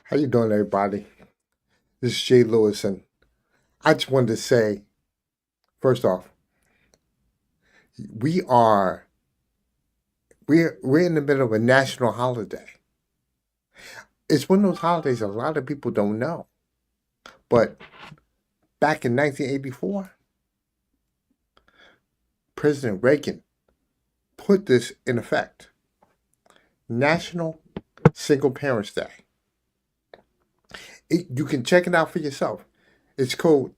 How you doing, everybody? This is Jay Lewis, and I just wanted to say, first off, we are we're in the middle of a national holiday. It's one of those holidays a lot of people don't know. But back in 1984, President Reagan put this in effect: National Single Parents Day. You can check it out for yourself. It's code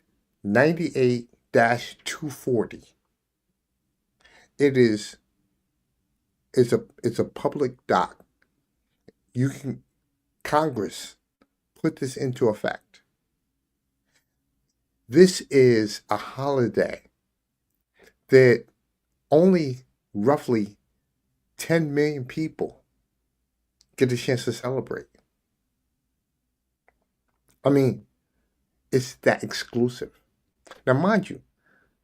98-240. It is it's a public doc. You can Congress put this into effect. This is a holiday that only roughly 10 million people get a chance to celebrate. I mean, it's that exclusive. Now, mind you,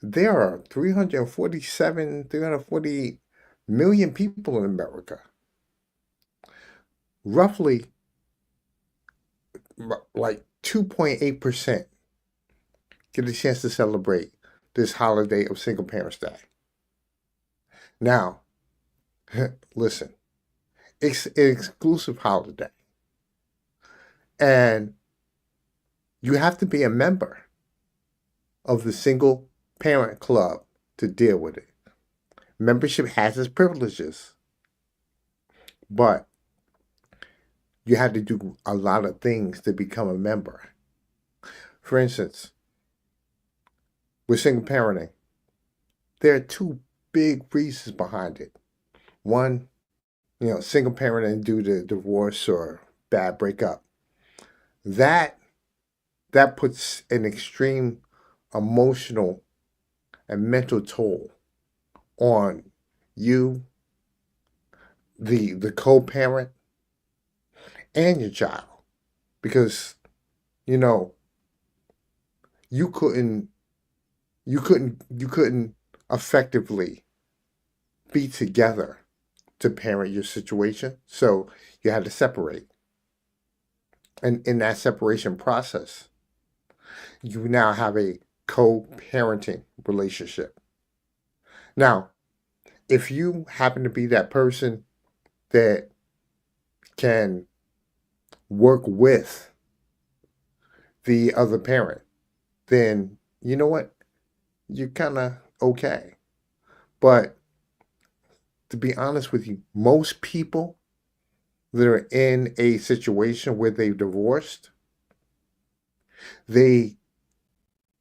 there are 348 million people in America. Roughly, like 2.8% get a chance to celebrate this holiday of Single Parents Day. Now, listen, it's an exclusive holiday. And you have to be a member of the Single Parent Club to deal with it. Membership has its privileges, but you have to do a lot of things to become a member. For instance, with single parenting, there are two big reasons behind it. One, single parenting due to divorce or bad breakup. That puts an extreme emotional and mental toll on you, the co-parent, and your child, because you know you couldn't effectively be together to parent your situation, so you had to separate. And in that separation process, you now have a co-parenting relationship. Now, if you happen to be that person that can work with the other parent, then you know what? You're kind of okay. But to be honest with you, most people that are in a situation where they've divorced, they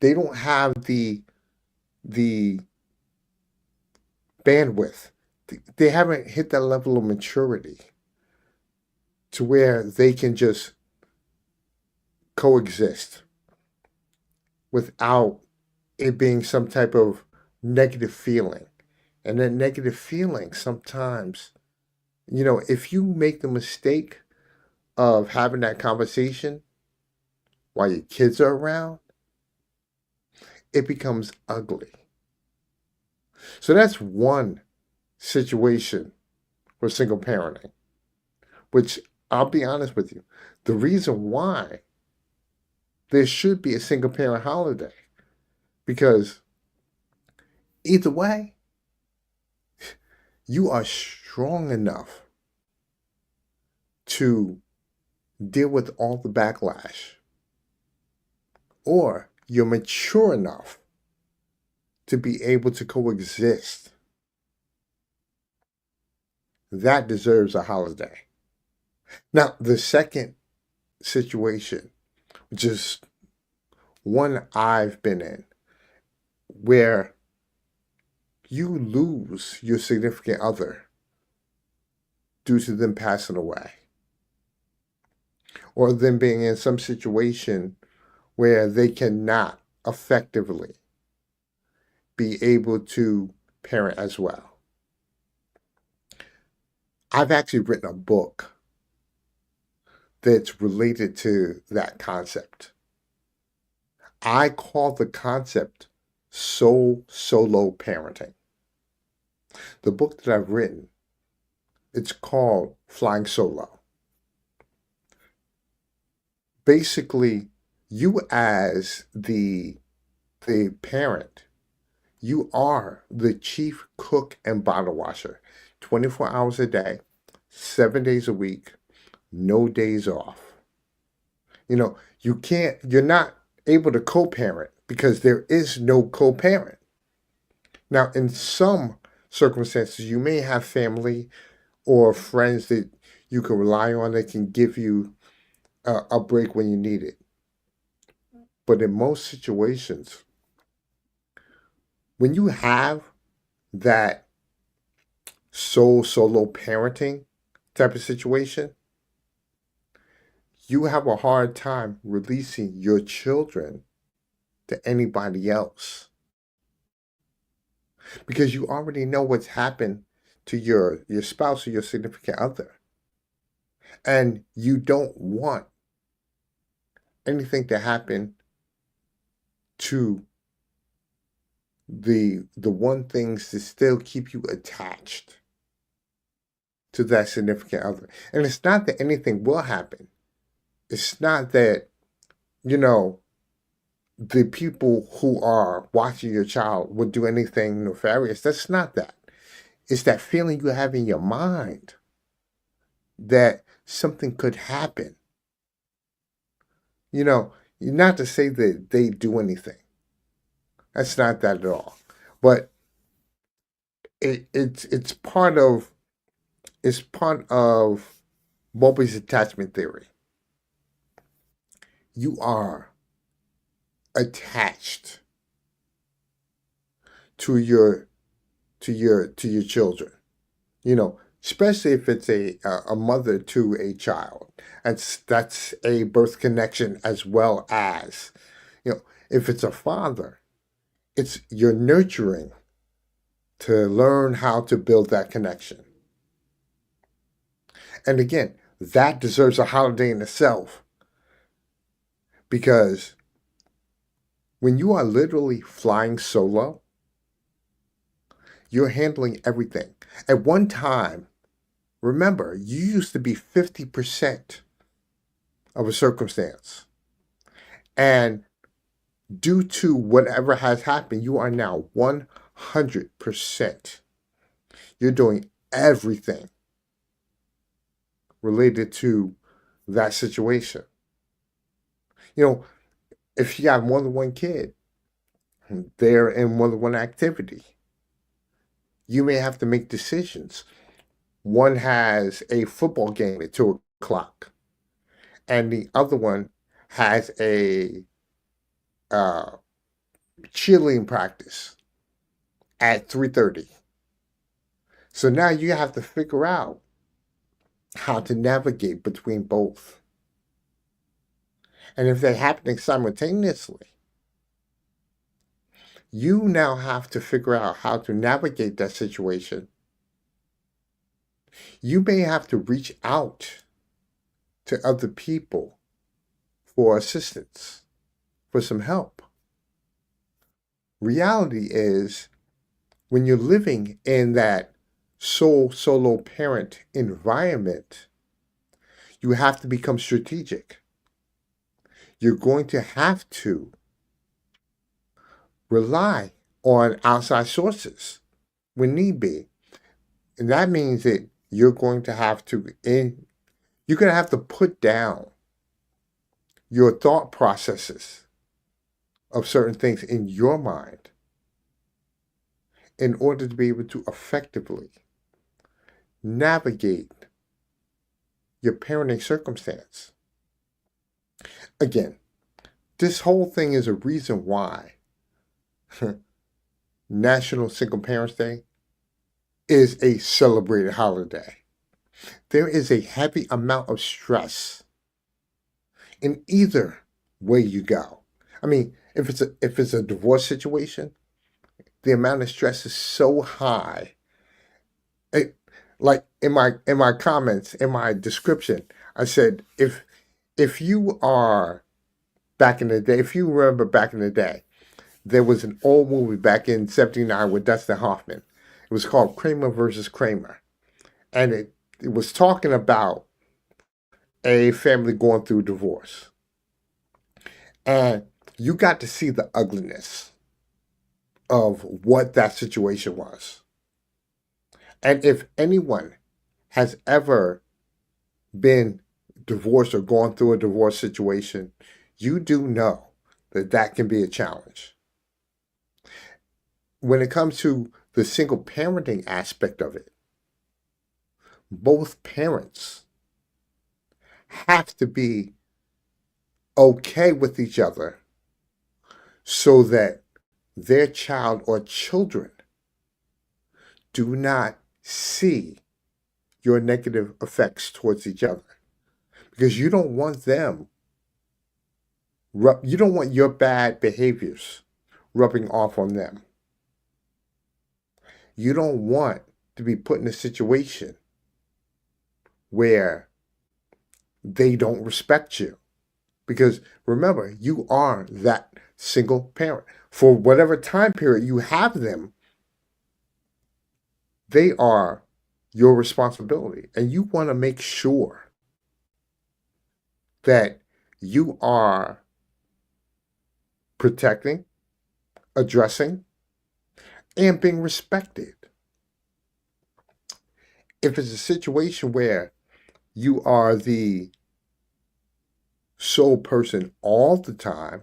they don't have the bandwidth. They haven't hit that level of maturity to where they can just coexist without it being some type of negative feeling. And that negative feeling sometimes, if you make the mistake of having that conversation while your kids are around, it becomes ugly. So that's one situation with single parenting, which I'll be honest with you, the reason why there should be a single parent holiday, because either way, you are strong enough to deal with all the backlash, or you're mature enough to be able to coexist. That deserves a holiday. Now, the second situation, which is one I've been in, where you lose your significant other due to them passing away, or them being in some situation where they cannot effectively be able to parent as well. I've actually written a book that's related to that concept. I call the concept solo parenting. The book that I've written, it's called Flying Solo. basically, you as the parent, you are the chief cook and bottle washer, 24 hours a day, 7 days a week, no days off. You're not able to co-parent because there is no co-parent. Now, in some circumstances, you may have family or friends that you can rely on that can give you a break when you need it. But in most situations, when you have that solo parenting type of situation, you have a hard time releasing your children to anybody else because you already know what's happened to your spouse or your significant other. And you don't want anything to happen to the one things that still keep you attached to that significant other. And it's not that anything will happen. It's not that, the people who are watching your child would do anything nefarious. That's not that. It's that feeling you have in your mind that something could happen. Not to say that they do anything. That's not that at all. But it's part of Bowlby's attachment theory. You are attached to your children. Especially if it's a mother to a child. That's a birth connection as well as, if it's a father, you're nurturing to learn how to build that connection. And again, that deserves a holiday in itself. Because when you are literally flying solo, you're handling everything. At one time, remember, you used to be 50% of a circumstance. And due to whatever has happened, you are now 100%. You're doing everything related to that situation. If you have more than one kid, they're in more than one activity. You may have to make decisions. One has a football game at 2:00, and the other one has a cheerleading practice at 3:30. So now you have to figure out how to navigate between both. And if they're happening simultaneously, you now have to figure out how to navigate that situation. You may have to reach out to other people for assistance, for some help. Reality is, when you're living in that solo parent environment, you have to become strategic. You're going to have to rely on outside sources when need be. And that means that you're going to have to put down your thought processes of certain things in your mind in order to be able to effectively navigate your parenting circumstance. Again, this whole thing is a reason why National Single Parents Day is a celebrated holiday. There is a heavy amount of stress in either way you go. I mean, if it's a divorce situation, the amount of stress is so high. Like in my comments, in my description, I said if you are back in the day, if you remember back in the day, there was an old movie back in '79 with Dustin Hoffman. It was called Kramer versus Kramer. And it was talking about a family going through divorce. And you got to see the ugliness of what that situation was. And if anyone has ever been divorced or gone through a divorce situation, you do know that that can be a challenge. When it comes to the single parenting aspect of it, both parents have to be okay with each other so that their child or children do not see your negative effects towards each other. Because you don't want you don't want your bad behaviors rubbing off on them. You don't want to be put in a situation where they don't respect you. Because remember, you are that single parent. For whatever time period you have them, they are your responsibility. And you want to make sure that you are protecting, addressing, and being respected. If it's a situation where you are the sole person all the time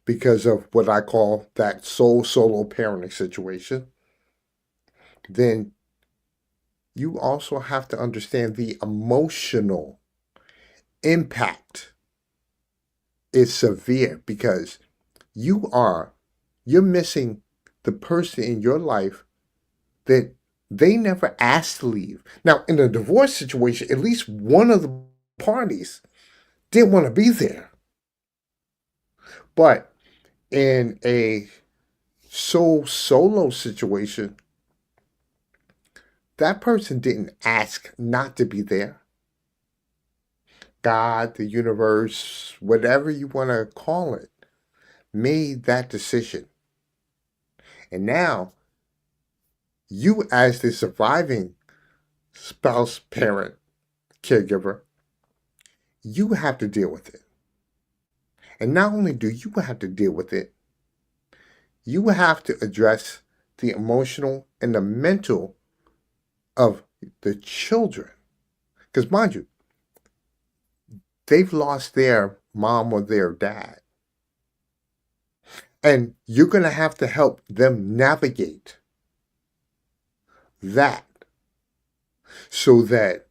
because of what I call that solo parenting situation, then you also have to understand the emotional impact is severe because you're missing the person in your life that they never asked to leave. Now, in a divorce situation, at least one of the parties didn't want to be there. But in a solo situation, that person didn't ask not to be there. God, the universe, whatever you want to call it, made that decision. And now, you as the surviving spouse, parent, caregiver, you have to deal with it. And not only do you have to deal with it, you have to address the emotional and the mental of the children. Because mind you, they've lost their mom or their dad. And you're going to have to help them navigate that so that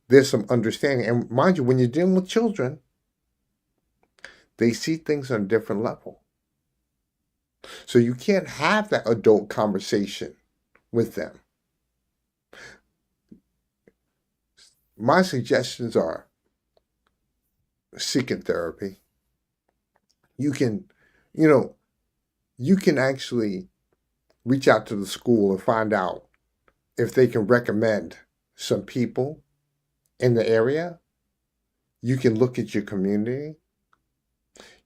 there's some understanding. And mind you, when you're dealing with children, they see things on a different level. So you can't have that adult conversation with them. My suggestions are seeking therapy. You can, you can actually reach out to the school and find out if they can recommend some people in the area. You can look at your community.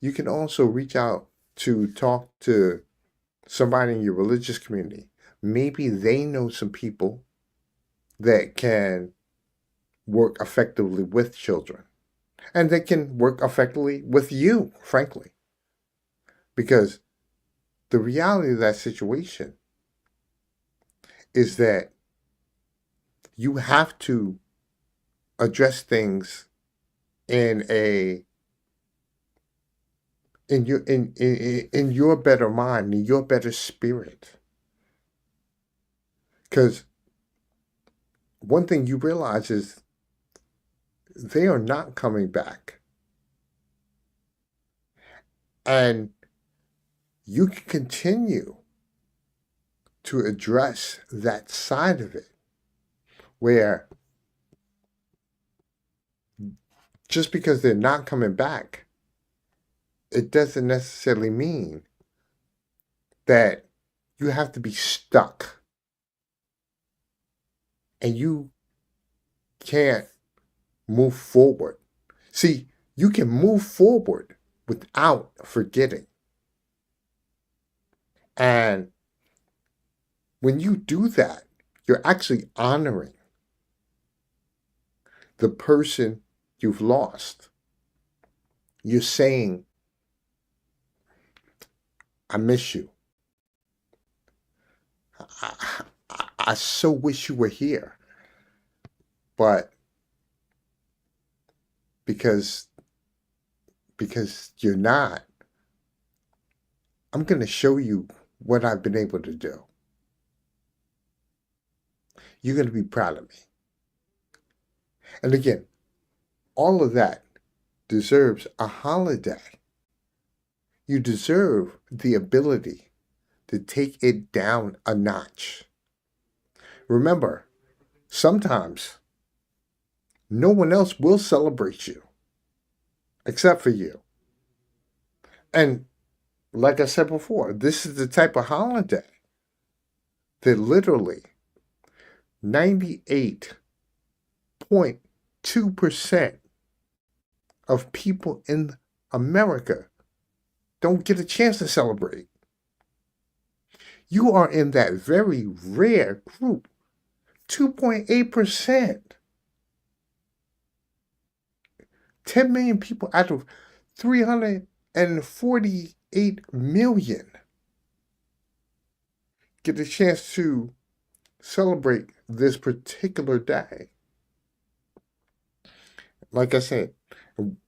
You can also reach out to talk to somebody in your religious community. Maybe they know some people that can work effectively with children. And they can work effectively with you, frankly. Because the reality of that situation is that you have to address things in your better mind, in your better spirit. Because one thing you realize is they are not coming back. And you can continue to address that side of it where just because they're not coming back, it doesn't necessarily mean that you have to be stuck and you can't move forward. See, you can move forward without forgetting. And when you do that, you're actually honoring the person you've lost. You're saying, I miss you. I so wish you were here. But because you're not, I'm going to show you what I've been able to do. You're going to be proud of me. And again, all of that deserves a holiday. You deserve the ability to take it down a notch. Remember, sometimes no one else will celebrate you except for you. And like I said before, this is the type of holiday that literally 98.2% of people in America don't get a chance to celebrate. You are in that very rare group, 2.8%. 10 million people out of 348 million get a chance to celebrate this particular day. Like I said, and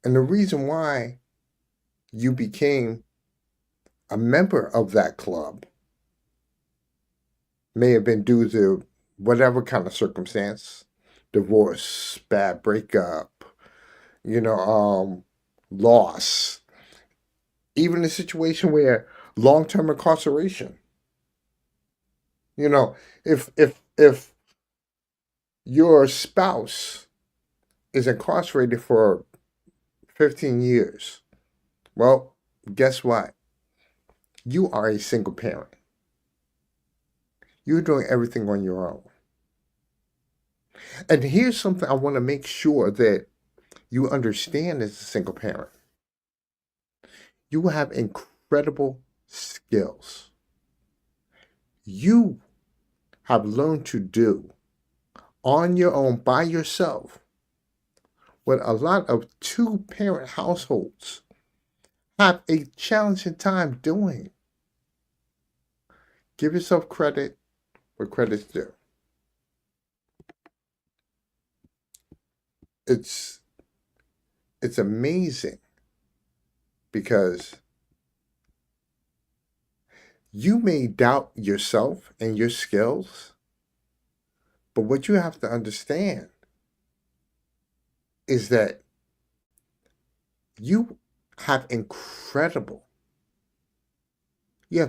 the reason why you became a member of that club may have been due to whatever kind of circumstance, divorce, bad breakup, loss, even a situation where long-term incarceration. If your spouse is incarcerated for 15 years, well, guess what? You are a single parent. You're doing everything on your own. And here's something I want to make sure that you understand as a single parent. You will have incredible skills. You have learned to do on your own by yourself what a lot of two-parent households have a challenging time doing. Give yourself credit where credit's due. It's amazing because you may doubt yourself and your skills, but what you have to understand is that you have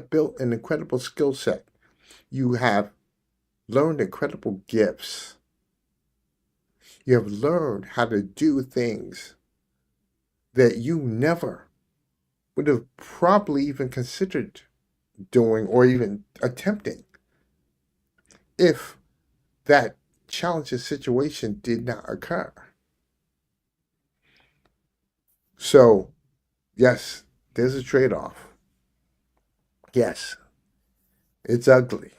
built an incredible skill set. You have learned incredible gifts. You have learned how to do things that you never would have probably even considered doing or even attempting if that challenging situation did not occur. So, yes, there's a trade-off. Yes, it's ugly.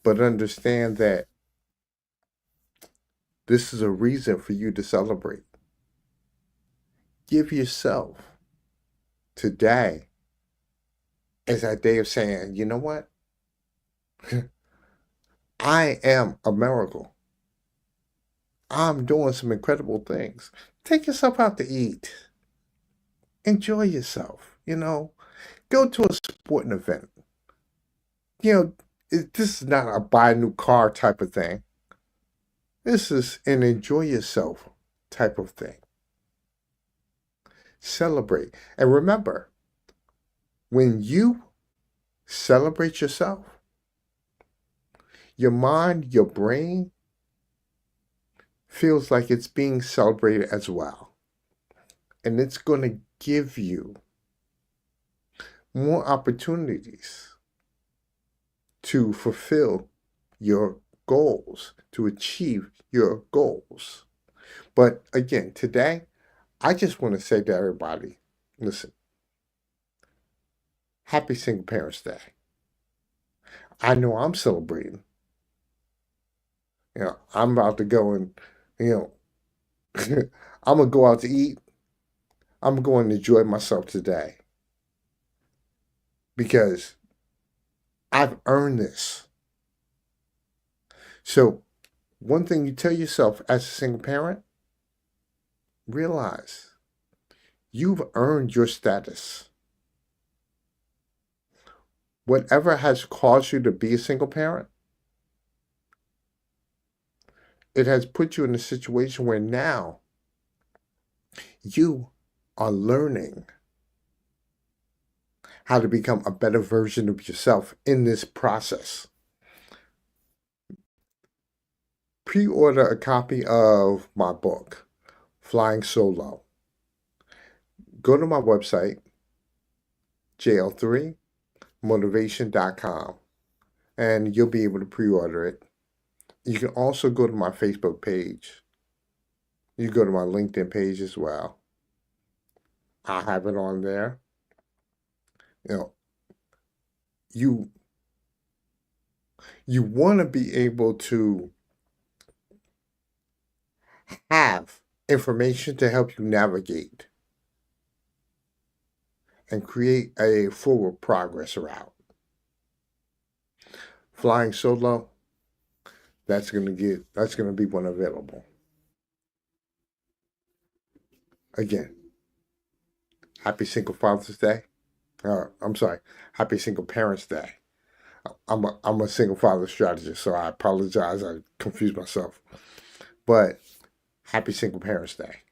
But understand that this is a reason for you to celebrate. Give yourself today as that day of saying, you know what? I am a miracle. I'm doing some incredible things. Take yourself out to eat. Enjoy yourself. Go to a sporting event. This is not a buy a new car type of thing. This is an enjoy yourself type of thing. Celebrate. And remember, when you celebrate yourself, your mind, your brain feels like it's being celebrated as well. And it's going to give you more opportunities to fulfill your goals, to achieve your goals. But again, today, I just want to say to everybody, listen, happy Single Parents Day. I know I'm celebrating. I'm about to go and, I'm going to go out to eat. I'm going to enjoy myself today because I've earned this. So, one thing you tell yourself as a single parent, realize you've earned your status. Whatever has caused you to be a single parent, it has put you in a situation where now you are learning how to become a better version of yourself in this process. Pre-order a copy of my book, Flying Solo. Go to my website, jl3motivation.com, and you'll be able to pre-order it. You can also go to my Facebook page. You go to my LinkedIn page as well. I have it on there. You know, you want to be able to have information to help you navigate and create a forward progress route. Flying Solo, that's going to be one available. Again, happy Single Father's Day. I'm sorry, happy Single Parents Day. I'm a single father strategist, so I apologize. I confused myself. But happy Single Parents Day.